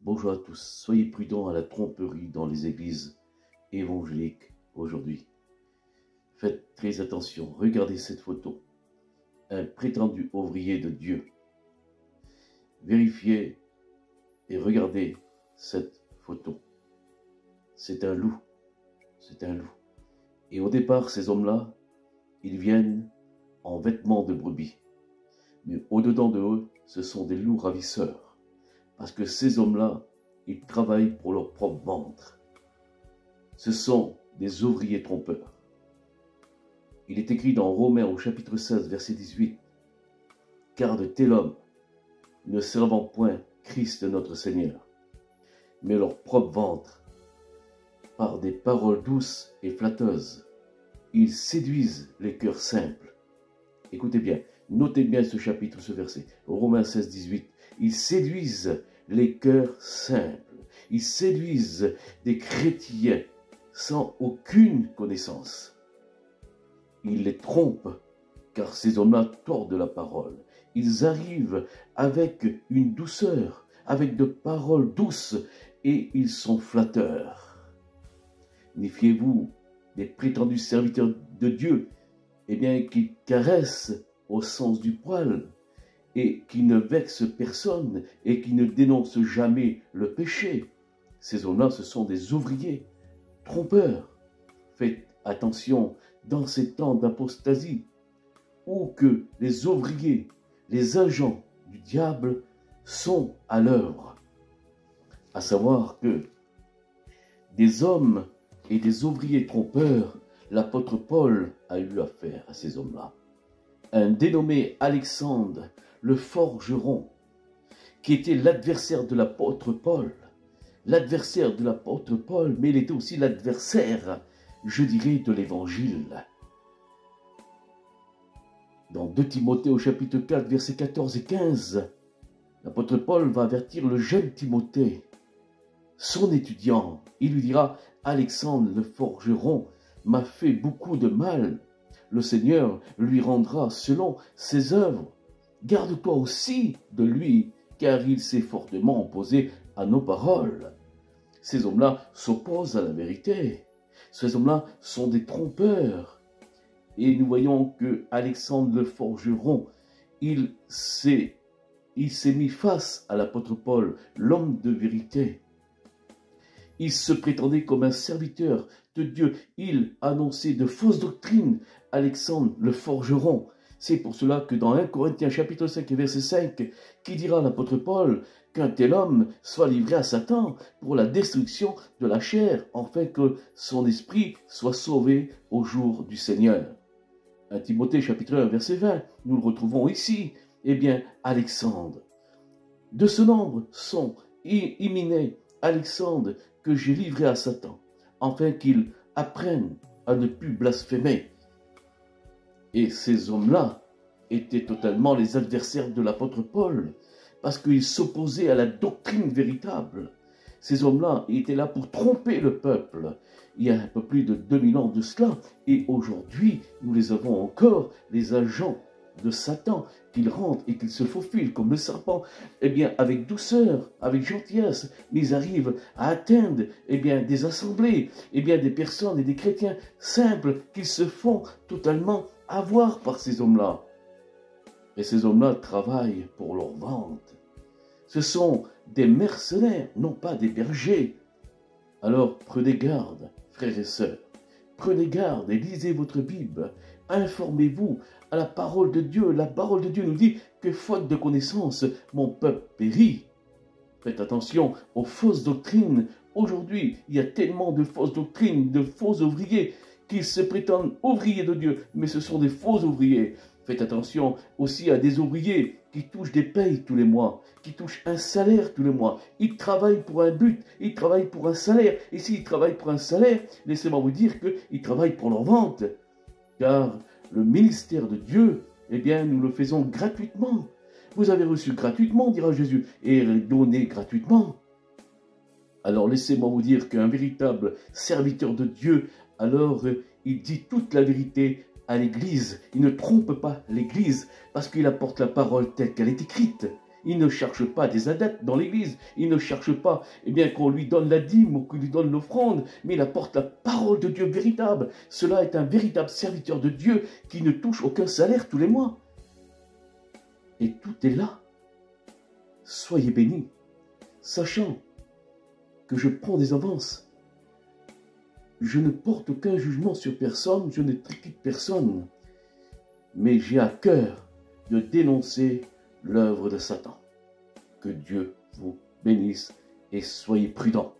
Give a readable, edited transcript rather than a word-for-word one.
Bonjour à tous, soyez prudents à la tromperie dans les églises évangéliques aujourd'hui. Faites très attention, regardez cette photo. Un prétendu ouvrier de Dieu. Vérifiez et regardez cette photo. C'est un loup, c'est un loup. Et au départ, ces hommes-là, ils viennent en vêtements de brebis. Mais au-dedans de eux, ce sont des loups ravisseurs. Parce que ces hommes-là, ils travaillent pour leur propre ventre. Ce sont des ouvriers trompeurs. Il est écrit dans Romains au chapitre 16, verset 18, « Car de tel homme, ne servant point Christ notre Seigneur, mais leur propre ventre, par des paroles douces et flatteuses, ils séduisent les cœurs simples. » Écoutez bien, notez bien ce chapitre, ce verset, Romains 16, 18, « Ils séduisent les cœurs simples. » Ils séduisent des chrétiens sans aucune connaissance. Ils les trompent, car ces hommes-là tordent la parole. Ils arrivent avec une douceur, avec de paroles douces, et ils sont flatteurs. Méfiez-vous des prétendus serviteurs de Dieu, eh bien, qui caressent au sens du poil, et qui ne vexent personne, et qui ne dénoncent jamais le péché. Ces hommes-là, ce sont des ouvriers trompeurs. Faites attention dans ces temps d'apostasie, où que les ouvriers, les agents du diable sont à l'œuvre. À savoir que des hommes et des ouvriers trompeurs, l'apôtre Paul a eu affaire à ces hommes-là. Un dénommé Alexandre le forgeron, qui était l'adversaire de l'apôtre Paul, mais il était aussi l'adversaire, je dirais, de l'évangile. Dans 2 Timothée au chapitre 4, versets 14 et 15, l'apôtre Paul va avertir le jeune Timothée, son étudiant. Il lui dira, « Alexandre le forgeron m'a fait beaucoup de mal. Le Seigneur lui rendra selon ses œuvres. Garde-toi aussi de lui, car il s'est fortement opposé à nos paroles. » Ces hommes-là s'opposent à la vérité. Ces hommes-là sont des trompeurs. Et nous voyons que Alexandre le forgeron, il s'est mis face à l'apôtre Paul, l'homme de vérité. Il se prétendait comme un serviteur de Dieu. Il annonçait de fausses doctrines, Alexandre le forgeron. C'est pour cela que dans 1 Corinthiens chapitre 5 verset 5, qui dira à l'apôtre Paul qu'un tel homme soit livré à Satan pour la destruction de la chair, afin que son esprit soit sauvé au jour du Seigneur. 1 Timothée chapitre 1 verset 20, nous le retrouvons ici. Eh bien, Alexandre. De ce nombre sont éminents Alexandre que j'ai livré à Satan, afin qu'il apprenne à ne plus blasphémer. Et ces hommes-là étaient totalement les adversaires de l'apôtre Paul, parce qu'ils s'opposaient à la doctrine véritable. Ces hommes-là étaient là pour tromper le peuple, il y a un peu plus de 2000 ans de cela, et aujourd'hui, nous les avons encore, les agents de Satan, qu'ils rentrent et qu'ils se faufilent comme le serpent, eh bien, avec douceur, avec gentillesse, mais ils arrivent à atteindre, eh bien, des assemblées, eh bien, des personnes et des chrétiens simples qui se font totalement avoir par ces hommes-là. Et ces hommes-là travaillent pour leur vente. Ce sont des mercenaires, non pas des bergers. Alors, prenez garde, frères et sœurs. Prenez garde et lisez votre Bible. Informez-vous à la parole de Dieu. La parole de Dieu nous dit que faute de connaissance, mon peuple périt. Faites attention aux fausses doctrines. Aujourd'hui, il y a tellement de fausses doctrines, de faux ouvriers qui se prétendent ouvriers de Dieu, mais ce sont des faux ouvriers. Faites attention aussi à des ouvriers qui touchent des payes tous les mois, qui touchent un salaire tous les mois. Ils travaillent pour un but, ils travaillent pour un salaire. Et s'ils travaillent pour un salaire, laissez-moi vous dire qu'ils travaillent pour leur vente. Car le ministère de Dieu, eh bien, nous le faisons gratuitement. Vous avez reçu gratuitement, dira Jésus, et donné gratuitement. Alors laissez-moi vous dire qu'un véritable serviteur de Dieu, alors il dit toute la vérité à l'Église. Il ne trompe pas l'Église parce qu'il apporte la parole telle qu'elle est écrite. Il ne cherche pas des adeptes dans l'église. Il ne cherche pas qu'on lui donne la dîme ou qu'on lui donne l'offrande, mais il apporte la parole de Dieu véritable. Cela est un véritable serviteur de Dieu qui ne touche aucun salaire tous les mois. Et tout est là. Soyez bénis, sachant que je prends des avances. Je ne porte aucun jugement sur personne, je ne triquique personne, mais j'ai à cœur de dénoncer l'œuvre de Satan. Que Dieu vous bénisse et soyez prudents.